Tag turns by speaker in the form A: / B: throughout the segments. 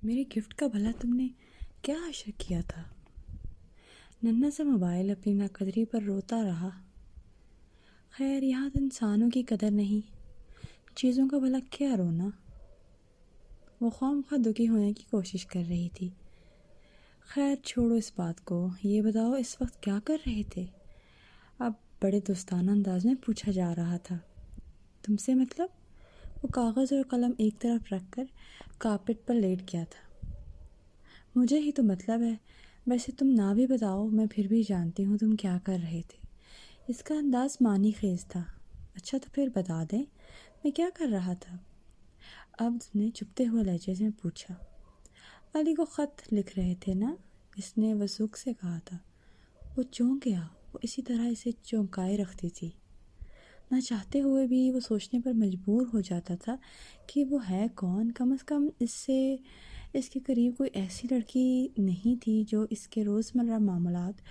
A: میرے گفٹ کا بھلا تم نے کیا حشر کیا تھا؟ ننھا سا موبائل اپنی ناقدری پر روتا رہا۔ خیر یہاں تو انسانوں کی قدر نہیں، چیزوں کا بھلا کیا رونا۔ وہ خواہ دکھی ہونے کی کوشش کر رہی تھی۔ خیر چھوڑو اس بات کو، یہ بتاؤ اس وقت کیا کر رہے تھے؟ اب بڑے دوستانہ انداز میں پوچھا جا رہا تھا۔ تم سے مطلب؟ وہ کاغذ اور قلم ایک طرف رکھ کر کارپیٹ پر لیٹ گیا تھا۔ مجھے ہی تو مطلب ہے، ویسے تم نہ بھی بتاؤ میں پھر بھی جانتی ہوں تم کیا کر رہے تھے۔ اس کا انداز معنی خیز تھا۔ اچھا تو پھر بتا دیں میں کیا کر رہا تھا؟ عبد نے چپتے ہوئے لہجے سے پوچھا۔ علی کو خط لکھ رہے تھے نا؟ اس نے وثوق سے کہا تھا۔ وہ چونک گیا، وہ اسی طرح اسے چونکائے رکھتی تھی۔ نہ چاہتے ہوئے بھی وہ سوچنے پر مجبور ہو جاتا تھا کہ وہ ہے کون۔ کم از کم اس کے قریب کوئی ایسی لڑکی نہیں تھی جو اس کے روزمرہ معاملات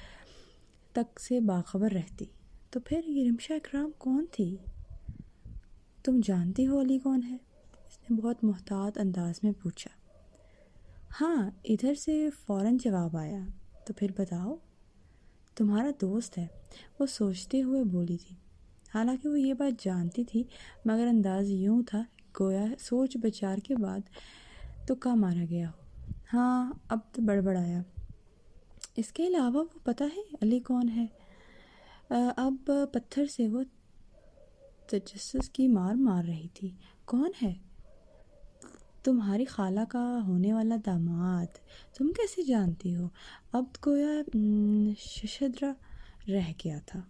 A: تک سے باخبر رہتی۔ تو پھر یہ رمشا اکرام کون تھی؟ تم جانتی ہو علی کون ہے؟ اس نے بہت محتاط انداز میں پوچھا۔ ہاں، ادھر سے فوراً جواب آیا۔ تو پھر بتاؤ۔ تمہارا دوست ہے، وہ سوچتے ہوئے بولی تھی۔ حالانکہ وہ یہ بات جانتی تھی، مگر انداز یوں تھا گویا سوچ بچار کے بعد تکا مارا گیا ہو۔ ہاں، اب تو بڑبڑایا۔ اس کے علاوہ وہ پتہ ہے علی کون ہے؟ اب پتھر سے وہ تجسس کی مار رہی تھی۔ کون ہے؟ تمہاری خالہ کا ہونے والا داماد۔ تم کیسے جانتی ہو؟ اب گویا ششدر رہ گیا تھا۔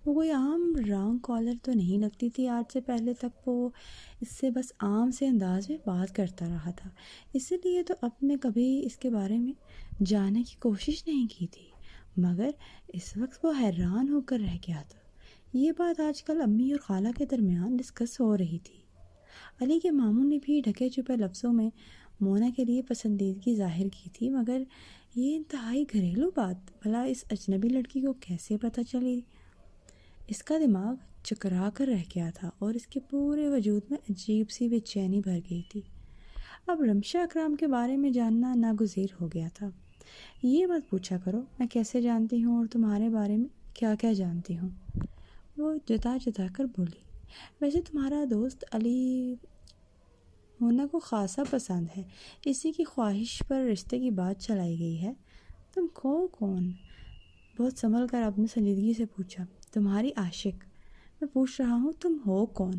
A: وہ کوئی عام رانگ کالر تو نہیں لگتی تھی۔ آج سے پہلے تک وہ اس سے بس عام سے انداز میں بات کرتا رہا تھا، اسی لیے تو اب نے کبھی اس کے بارے میں جاننے کی کوشش نہیں کی تھی۔ مگر اس وقت وہ حیران ہو کر رہ گیا تھا۔ یہ بات آج کل امی اور خالہ کے درمیان ڈسکس ہو رہی تھی۔ علی کے ماموں نے بھی ڈھکے چھپے لفظوں میں مونا کے لیے پسندیدگی ظاہر کی تھی، مگر یہ انتہائی گھریلو بات بھلا اس اجنبی لڑکی کو کیسے پتہ چلی؟ اس کا دماغ چکرا کر رہ گیا تھا اور اس کے پورے وجود میں عجیب سی بے چینی بھر گئی تھی۔ اب رمشا اکرام کے بارے میں جاننا ناگزیر ہو گیا تھا۔ یہ مت پوچھا کرو میں کیسے جانتی ہوں اور تمہارے بارے میں کیا کیا جانتی ہوں، وہ جتا جتا کر بولی۔ ویسے تمہارا دوست علی مونا کو خاصا پسند ہے، اسی کی خواہش پر رشتے کی بات چلائی گئی ہے۔ تم کون؟ بہت سنبھل کر آپ نے سنجیدگی سے پوچھا۔ تمہاری عاشق۔ میں پوچھ رہا ہوں تم ہو کون؟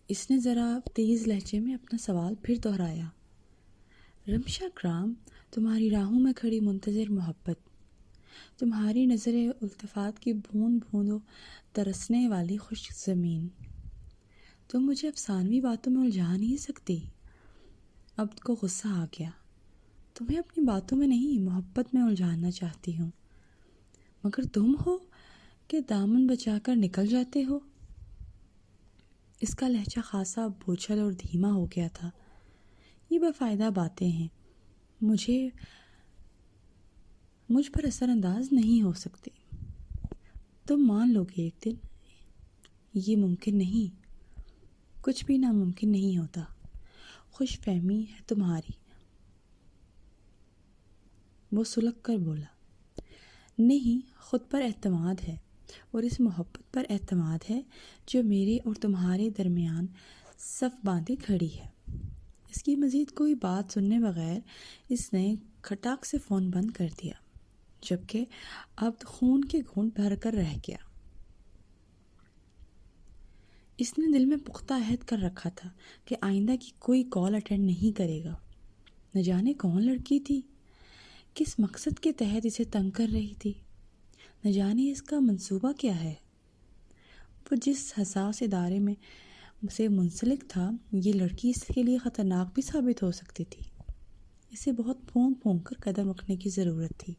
A: اس نے ذرا تیز لہجے میں اپنا سوال پھر دہرایا۔ رمشا اکرام، تمہاری راہوں میں کھڑی منتظر محبت، تمہاری نظر التفات کی بوند بوندوں ترسنے والی خشک زمین۔ تم مجھے افسانوی باتوں میں الجھا نہیں سکتی۔ عبد کو غصہ آ گیا۔ تمہیں اپنی باتوں میں نہیں محبت میں الجھانا چاہتی ہوں، مگر تم ہو کہ دامن بچا کر نکل جاتے ہو۔ اس کا لہجہ خاصا بوجھل اور دھیما ہو گیا تھا۔ یہ بفائدہ باتیں ہیں، مجھ پر اثر انداز نہیں ہو سکتی۔ تم مان لو گے ایک دن۔ یہ ممکن نہیں، کچھ بھی ناممکن نہیں ہوتا۔ خوش فہمی ہے تمہاری، وہ سلگ کر بولا۔ نہیں، خود پر اعتماد ہے، اور اس محبت پر اعتماد ہے جو میرے اور تمہارے درمیان صف باندھے کھڑی ہے۔ اس کی مزید کوئی بات سننے بغیر اس نے کھٹاک سے فون بند کر دیا، جبکہ عبد خون کے گھونٹ بھر کر رہ گیا۔ اس نے دل میں پختہ عہد کر رکھا تھا کہ آئندہ کی کوئی کال اٹینڈ نہیں کرے گا۔ نہ جانے کون لڑکی تھی، کس مقصد کے تحت اسے تنگ کر رہی تھی، نہ جانے اس کا منصوبہ کیا ہے۔ وہ جس حساس ادارے میں سے منسلک تھا، یہ لڑکی اس کے لیے خطرناک بھی ثابت ہو سکتی تھی۔ اسے بہت پھونک کر قدم رکھنے کی ضرورت تھی۔